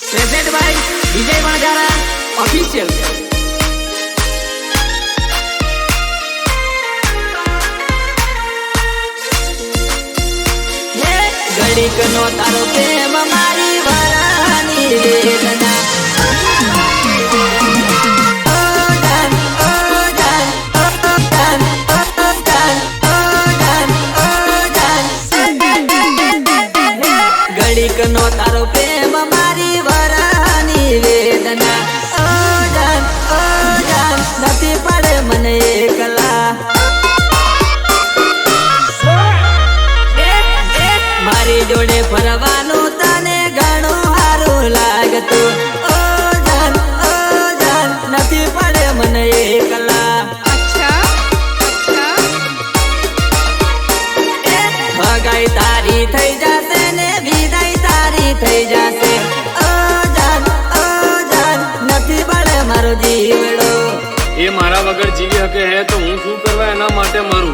Present by Vijay Vanjara official. ઘડીક નો તારો પ્રેમ મારી વરાની વેદના ઘડીક નો તારો પ્રેમ મારી વરાની વેદના નથી પડે મને એકલા મારી જોડે ફરવાનું તને ઘણું સારું લાગતું નથી પડે મને એકલા ભગાઈ તારી થઈ જશે ને વિદાય તારી થઈ જશે નથી પડે મારો જીવડો એ મારા વગર જીવી શકે હે તો હું શું કરવા એના માટે મરું।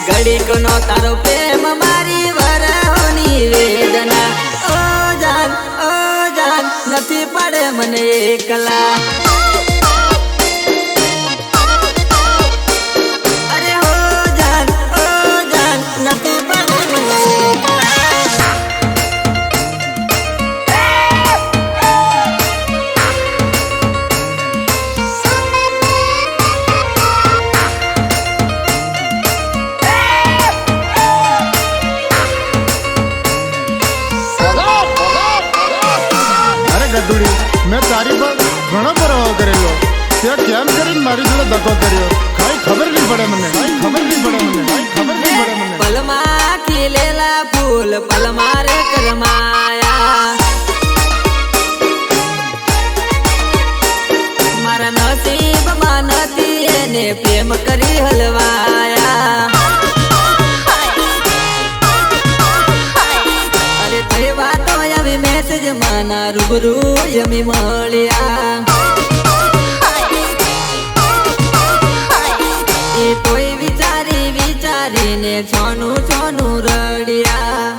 ઘડીક નો તારો પ્રેમ મારી વરાની વેદના નથી પડે મને એકલા અરે હો જાન નથી પડે મને ગધુડી મેં તારી પર ઘણો પરવાહ કરેલો તે કેમ કરીને મારી જોડે ધક્કો કર્યો કાંઈ ખબર નહીં પડે મને પલમાં ખીલેલા ફૂલ પલમાં રે કરમાયા મારા નસીબમાં નથી એને પ્રેમ કરી હલવાયા અરે થઈ વાતો આવી મેસેજ માના રૂબરૂ યમી મળ્યા એ કોઈ વિચારીને છોનું રડ્યા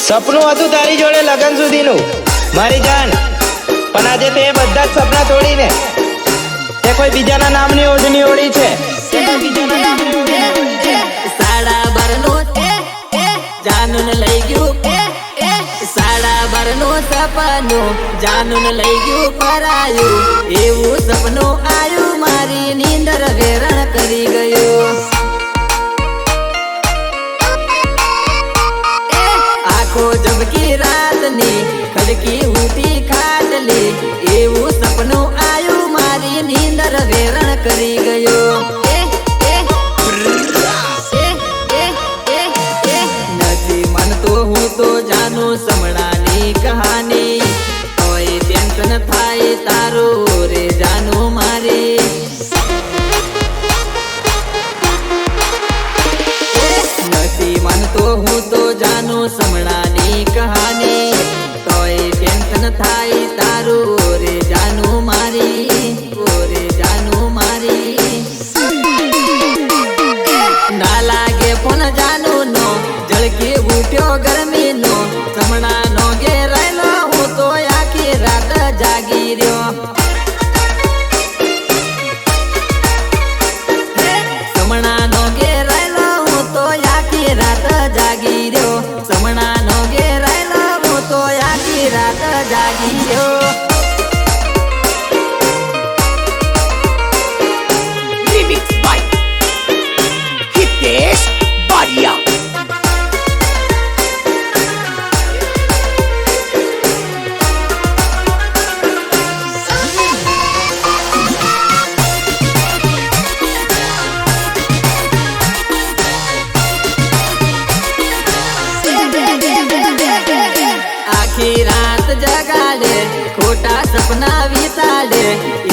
સપનું હતું તારી જોડે લગન સુધીનું મારી જાન પણ આજે તે બધા જ સપના તોડીને તે કોઈ બીજાના નામની ઓઢણી ઓળી છે સાડા બારનું જાનુન લઈ ગયું સાડા બારનું સપનું જાનુન લઈ ગયું પરાયું એવું સપનું આયું મારી નીંદર વેરણ કરી ગયું કરી ગયો નથી માનતો હું તો જાનું સમણાની કહાની કોઈ ટેન્શન થાય તારું રે જાનું મારી નથી માનતો હું તો જાનું સમણાની કહાની કોઈ ટેન્શન થાય તારું રે જાનું મારી રે જાનું મારી ના લાગે ફોન જાનું નો જળકી ઉઠ્યો ગરમી નો સમણા નો ઘેરાયેલો હું તો આખી રાત જાગી રહ્યો સમણા નો ઘેરાયેલો હું તો આખી રાત જાગી રહ્યો સમણા નો ઘેરાયેલો હું તો આખી રાત જાગી રહ્યો Remix by Hitesh Baria. આખી રાત જગાડે ખોટા સપના વિતાડે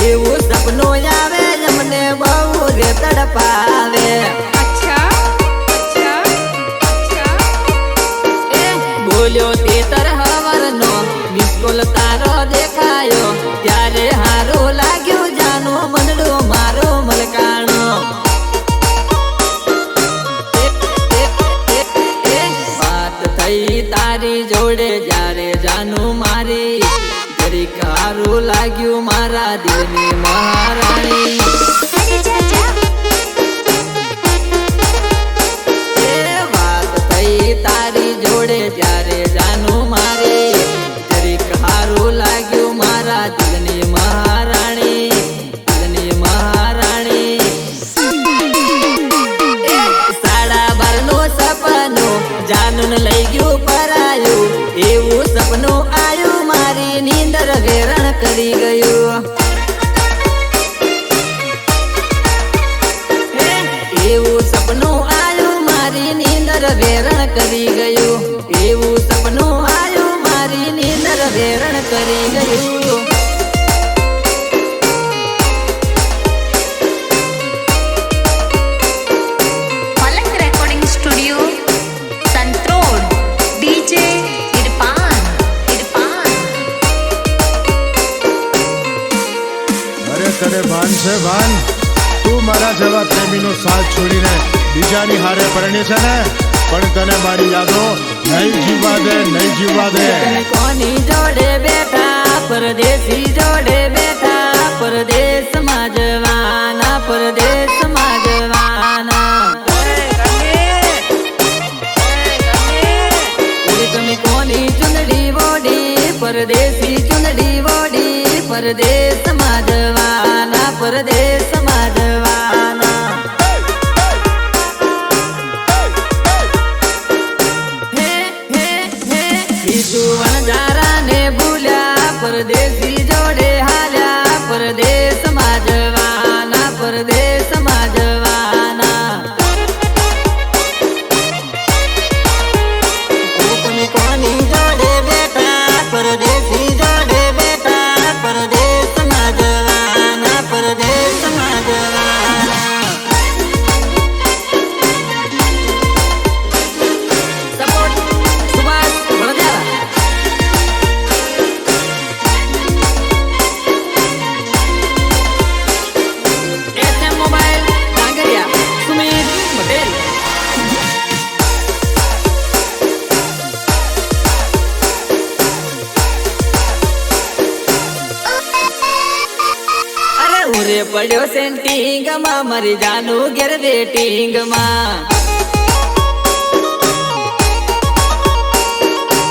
એવું સપનું આવે અમને બહુ રે તડપાવે બોલ્યો તે તર હવરનો મિસકોલ તારો દેખાયો ત્યારે હારું લાગ્યું જાનું મનડું મારો મલકાણો વાત થઈ તારી જોડે જ્યારે જાનું મારી જરીક હારું લાગ્યું મારા દિલની મહારાણી વાત થઈ તારી જોડે જ્યારે જાનું મારી જરીક હારું લાગ્યું મારા દિલની મહારાણી દિલની મહારાણી સાડા બારનું સપનું જાનું લઈ ગયું પરાયું એવું સપનું આયું મારી નીંદર વેરણ કરી ગયું એવું સપનું આયું મારી નીંદર વેરણ કરી ગયું એવું સપનું આયું મારી નીંદર વેરણ કરી ગયું Palang Recording Studio, Santrod, DJ Irfan. અરે તને ભાન છે ભાન તું મારા જેવા પ્રેમીનો સાથ છોડીને બીજાની હારે પરણી છે ને પણ તને મારી યાદો નહીં જીવવા દે નહીં જીવવા દે તમે કોની જોડે બેઠા પરદેશી જોડે બેઠા પરદેશમાં જવાના પરદેશમાં જવાના તમે કોની ચુંદડી વોડી પરદેશી ચુંદડી વોડી પરદેશમાં જવાના પરદેશમાં જવાના હે હે હે કીધું વણજારાને ભૂલ્યા પરદેશી જોડે હાલ્યા પરદેશમાં જવાના પરદેશમાં જવાના તમે કોની જોડે બેઠા પરદેશી જોડે બેઠા પરદેશમાં જવાના પરદેશમાં જવાના support Subhash Vanzara SM mobile Kangariya Sumit Patel ઉરે પડ્યો સેન્ટિંગ માં મરી જાનું ઘેર વેટિંગ માં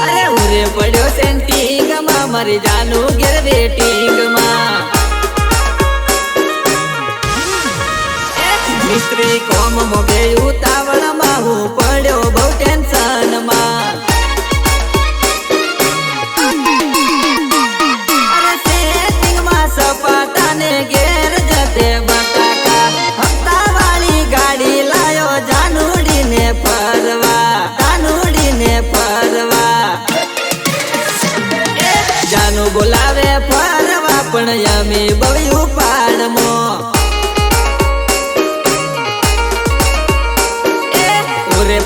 અરે ઉરે પડ્યો સેન્ટિંગ માં મરી જાનું ઘેર વેટિંગ માં મિસ્ત્રી કોમ મોગે ઉતાવળ માં હું પડ્યો બહુ ટેન્શન માં અરે સેટિંગ માં સપાટા ને ઘેર જતે બતા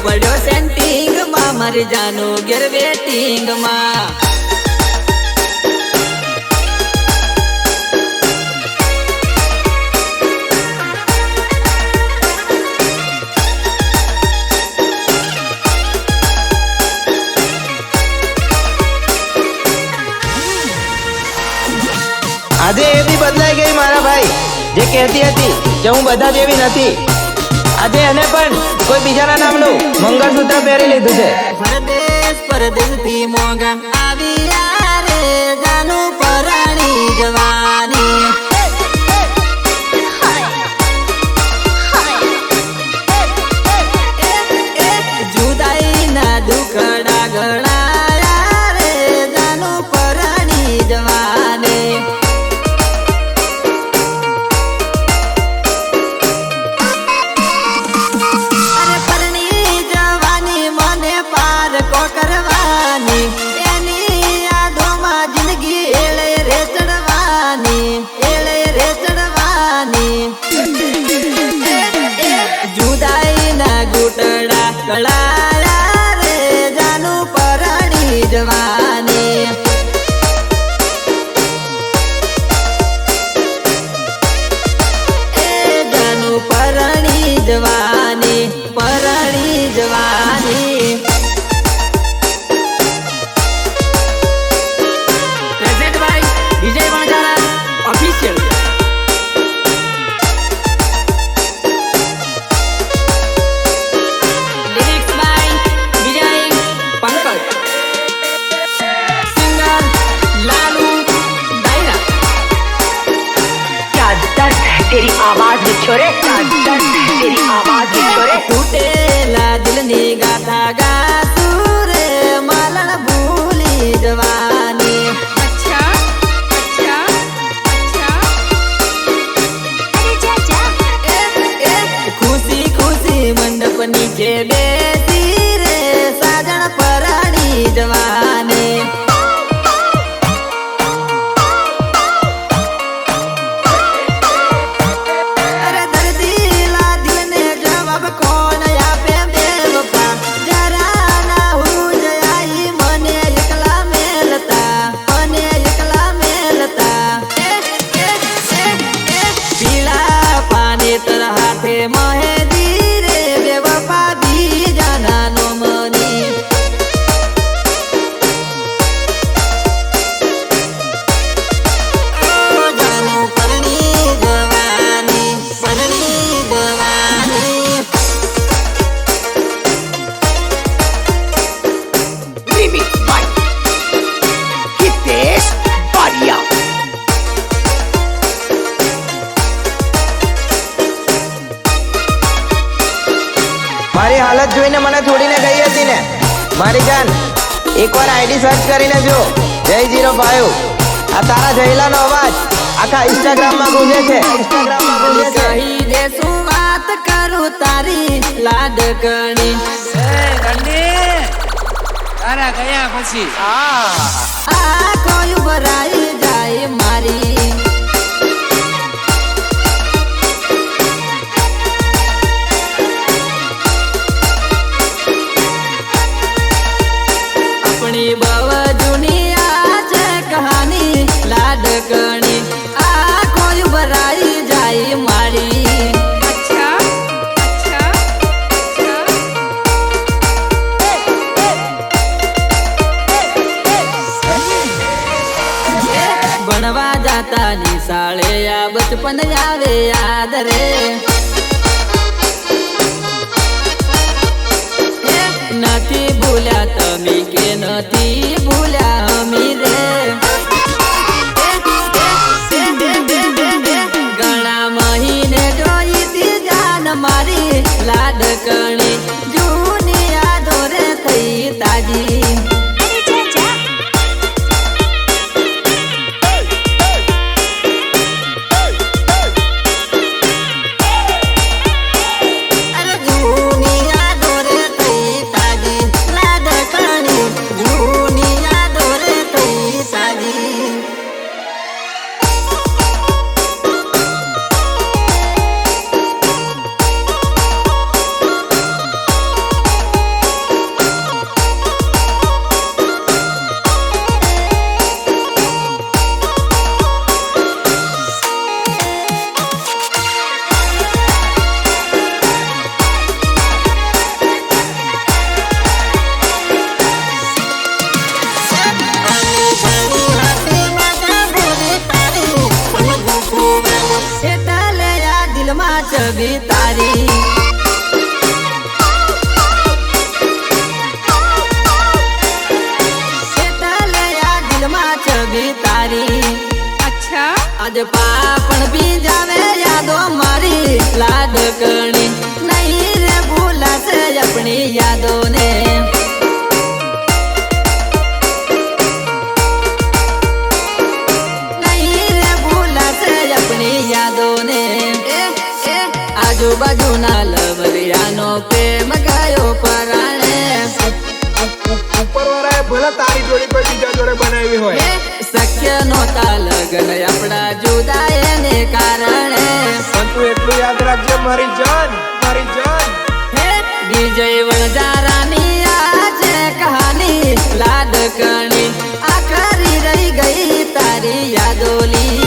પડ્યો સેન્ટિંગ માં મારી જાનો ઘેર વેટિંગ માં આજે એ બી બદલાઈ ગઈ મારા ભાઈ, જે કહેતી હતી કે હું બધા જેવી નથી. આજે એને પણ કોઈ બીજાના નામનું મંગળસૂત્ર પહેરી લીધું છે. પરદેશ પરદેશથી મોગા આવ્યા રે જાનું પરાણી જવાની જુદાઈના દુખડા ગળાયા રે જાનું પરાણી જવાની કરવાની એની યાદોમાં જિંદગી એળે રે ચડવાની જુદાઈના ઘૂંટડા ગળાયા રે જાનું પરાણી જવાની એ જાનું પરાણી જવાની Vijay Vanjara official lyrics by Vijay Pankaj singer Lalu दायरा क्या दर्द है तेरी आवाज में छोरे, क्या दर्द है तेरी आवाज में छोरे. તૂટેલા દિલની ગાથા ગાતું રે માલણ ભૂલી જવાની ખુશી ખુશી મંડપ નીચે બેસી રે સાજણ પરાણી જવાને અરે દર્દીલા દિલને જવાબ કોણ આપે બેવફા જરા ના હું જઈ મને એકલા મેલતા પીળા પાને તર હાથે મહેદી રે બેવફા બીજાના નો મની જાનું પરણી જવાની Remix by Hitesh Baria. મારી હાલત જોઈને મને છોડીને ગઈ હતી ને મારી જાન, એકવાર આઈડી સર્ચ કરીને જો Jay05. આ તારા જયલાનો અવાજ આખા ઇન્સ્ટાગ્રામમાં ગુંજે છે. કહી દે શું વાત કરું તારી લાડકણી તારા ગયા પછી આ કોઈ ભરાઈ જાય મારી આપણી બહુ જૂની આ છે કહાની લાડકણી આ કોઈ ભરાઈ જાય મારી ભણવા જાતા નિશાળે આ બચપન આવે યાદ રે નથી ભૂલ્યા તમે કે નથી ભૂલ્યા અમી રે ઘણા મહિને જોઈ તી જાન મારી લાડકણી જૂની યાદો રે થઈ તાજી છબી તારી એટલે આ દિલમાં છબી તારી अच्छा આજ પાપણ બી જાવે યાદો મારી લાડકણી નહીં રે ભૂલાશે આપણી યાદોને નહીં રે ભૂલાશે આપણી યાદોને આજુબાજુના લવરિયાનો પ્રેમ ગયો પરાણે ઉપરવાળાએ ભલે તારી જોડી કોઈ બીજા જોડે બનાવી હોય શક્ય નહોતા લગ્ન આપણા જુદાઈને કારણે પણ તું એટલું યાદ રાખજે મારી જાન વિજય વણજારાની આ છે કહાની લાડકણી આખરી રહી ગઈ તારી યાદોલી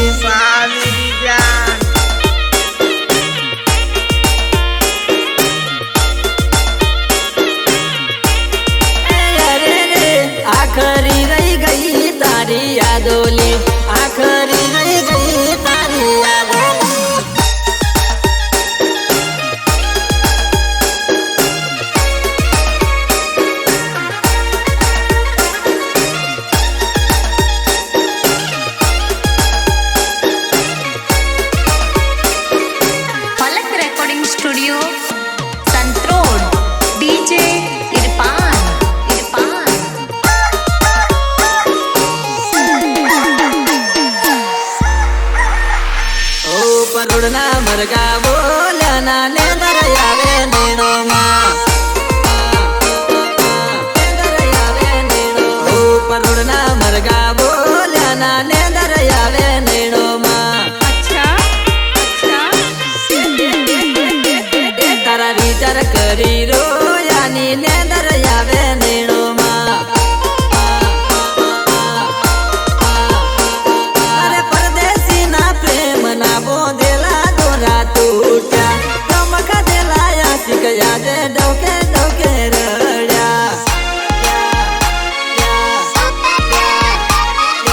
આખરી રહી ગઈ તારી યાદોલી આખરી રહી ગઈ તારી યાદોલી पलक रिकॉर्डिंग स्टूडियो संतरोड डीजे इरफान ઓ પરોડના મરગા બોલ્યાના ને દરયાવે નેણોમાં ઓ પરોડના મરગા બોલ્યાના ને દરયાવે નેણોમાં अच्छा તારા વિચાર કરી રોયાની ને દરયાવે નેણોમાં અરે પરદેશીના પ્રેમના બોંધેલા દોરા તૂટ્યા ગમ ખાધેલા આશિક યાદે ડોકે ડોકે રડ્યા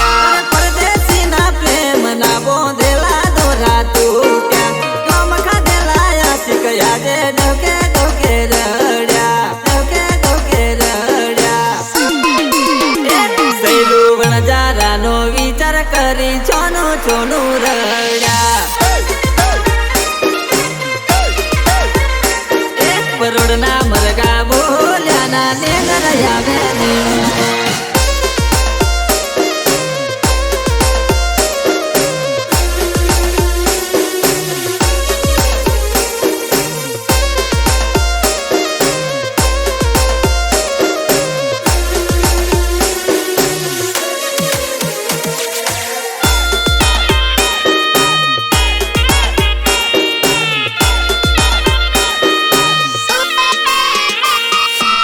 અરે પરદેશીના પ્રેમના બોંધેલા દોરા તૂટ્યા ગમ ખાધેલા આશિક યાદે ડોકે ડોકે રડ્યા ડોકે ડોકે રડ્યા સૈલું વણજારાનો વિચાર કરી છોનું છોનું રડ્યા પરોડના મરગા બોલ્યાના ને દરયાવે નેણોમાં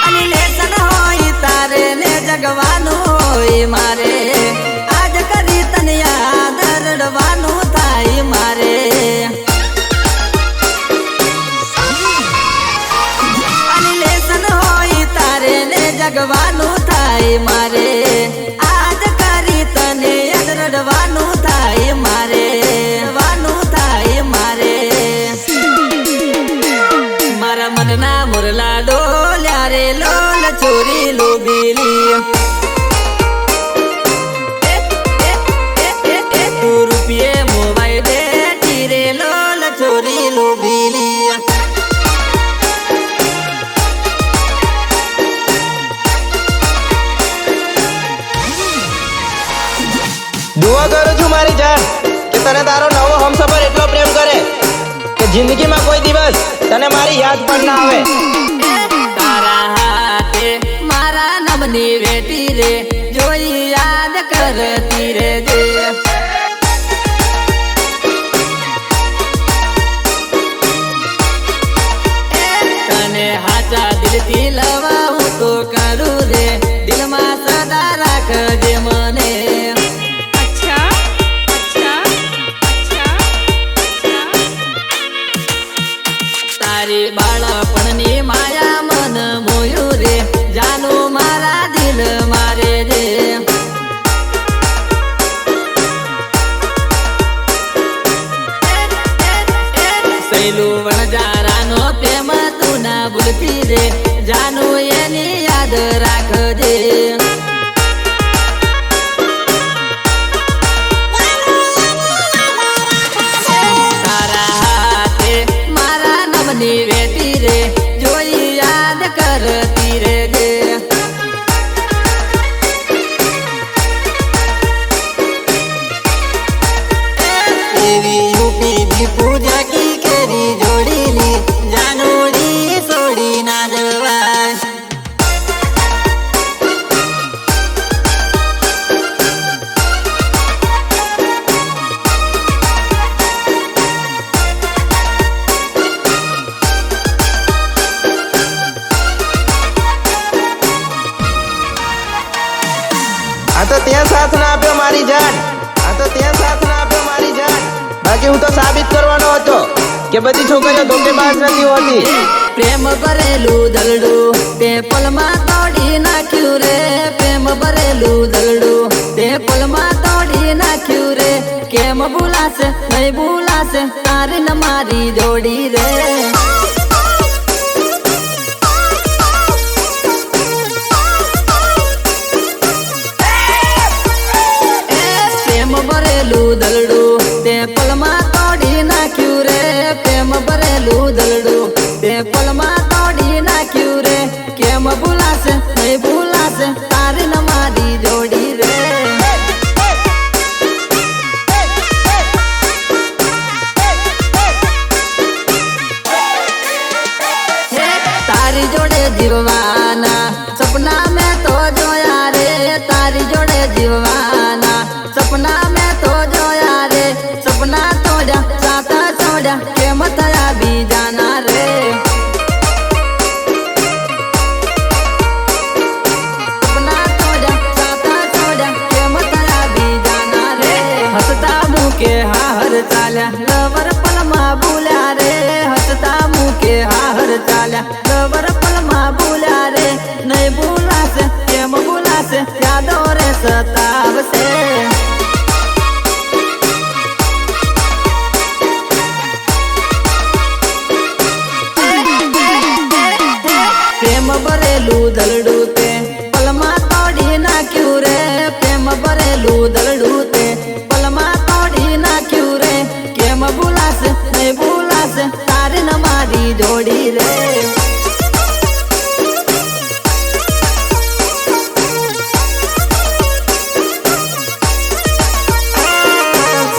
અને લેસન હોય તારે ને જગવાનું હોય મારે આજ કરી તને યાદ રડવાનું થાય મારે અને લેસન હોય તારે ને જગવાનું થાય મારે આજ કરી તને યાદ રડવાનું થાય મારે રડવાનું થાય મારે મારા મનના મુરલા ડોલ્યા રે લોલ ચોરી લોબીલી તું રૂપિયે મોબાઈલ બેઠી રે લોલ ચોરી લોબીલી દુઆ કરું છું મારી જાન કે તને તારો નવો હમસફર એટલો પ્રેમ કરે કે જિંદગીમાં કોઈ દિવસ તને મારી યાદ પણ ના આવે તારા હાથે મારા નમની વેટી રે જોઈ યાદ કરતી રે જે તને હાચા દિલથી લવા હું તો કરું રે દિલમાં સદા રાખજે મને अच्छा તારી બાળપણની માયા મન મોયું રે જાનું મારા દિલ મારે રે સૈલું વણજા વેતી રે જાનું એની યાદ રાખજે તારા હાથે મારા નમની વેતી રે જોઈ યાદ કરતી રે જે એવી યુપી પૂજા કી કેરી જોડીલી જાનુડી છોડી ના જવાય આ તો ત્યાં સાથ ના આપ્યો મારી જાન આ તો ત્યાં સાથ ના આપ્યો મારી જાન બાકી હું તો સાબિત કરવાનો હતો કે બધી છોકરીઓ ધોકેબાજ નથી હોતી પ્રેમ ભરેલું દલડું તે પલમાં તોડી નાખ્યું રે પ્રેમ ભરેલું દલડું તે પલમાં તોડી નાખ્યું રે કેમ ભૂલાશે નહીં ભૂલાશે તારી ને મારી જોડી રે પ્રેમ ભરેલું દલડું તે પલમાં તોડી નાખ્યું રે પ્રેમ ભરેલું દલડું તે પલમાં તોડી નાખ્યું રે કેમ ભૂલાશે નહીં ભૂલાશે તારી ને મારી જોડી રે તારી જોડે જીવવાના સપના મેં તો જોયા રે તારી જોડે જીવવાના સપના મેં તો જોયા રે સપના તોડ્યા સાતા છોડ્યા કેમ થયા બીજાના રે સપના તોડ્યા સાતા છોડ્યા કેમ થયા બીજાના રે હસતા મુકે હાહર ચાલ્યા લવર પલમાં ભૂલ્યા રે હસતા મુકે હાહર ચાલ્યા લવર પલમાં ભૂલ્યા રે નહીં ભૂલાશે કેમ ભૂલાશે યાદો રે સતાવશે પ્રેમ ભરેલું દલડું તે પલમાં તોડી નાખ્યું રે પ્રેમ ભરેલું દલડું તે પલમાં તોડી નાખ્યું રે કેમ ભૂલાશે નહીં ભૂલાશે તારી ને મારી જોડી રે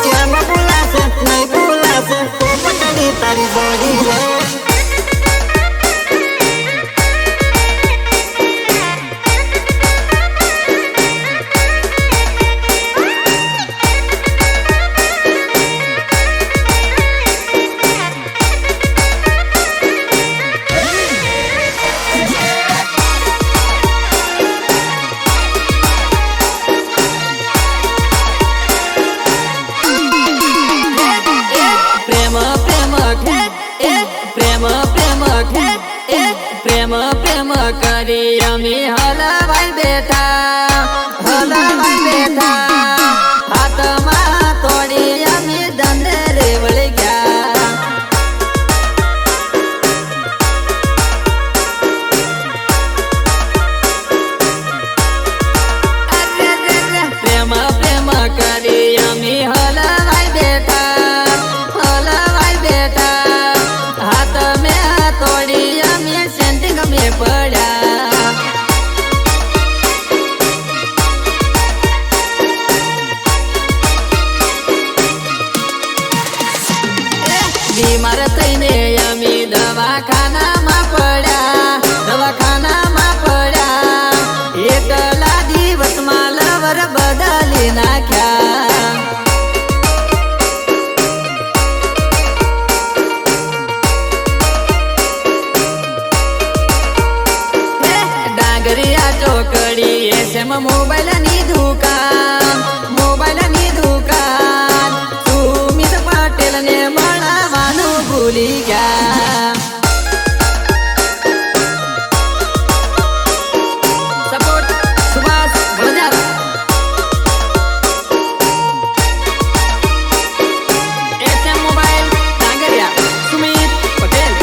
કેમ ભૂલાશે નહીં ભૂલાશે પોપટડી તારી જોડી રે પ્રેમ પ્રેમ કરી અમે હલવાઈ બેઠા હાથમાં તોડી અમે દંડે રે વળી ગયા પ્રેમ પ્રેમ કરી અમે હલવાઈ બેઠા હાથ મેં તોડી અમે સેન્ટિંગ મેં પડ્યા બીમાર થઈને અમે દવાખાનામાં પડ્યા એટલા દિવસમાં લવર બદલી નાખ્યા ડાંગરિયા ચોકડી એસએમ મોબાઈલની દુકાન સુમિત પટેલ ને મળવાનું ભૂલી ગયા support Subhash Vajara SM mobile Dangariya Sumit Patel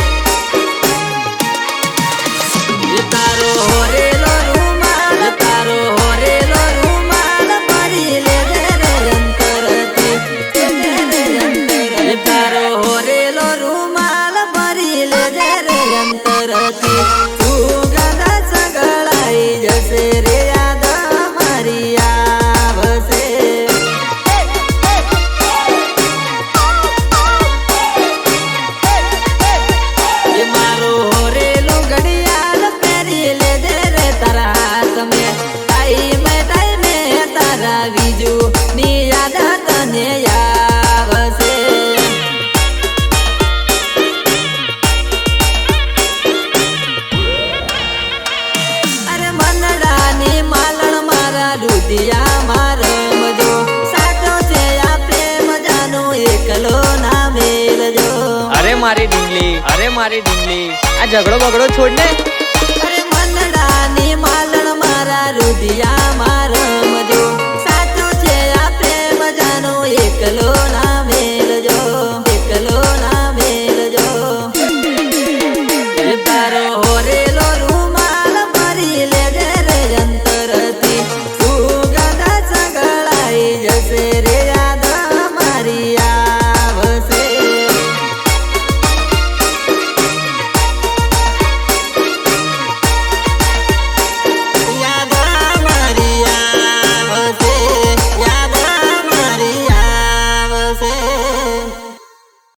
મારી ઢીંગલી આ ઝઘડો બગડો છોડ ને. અરે મનડાની માલણ મારા રુધિયા મારમ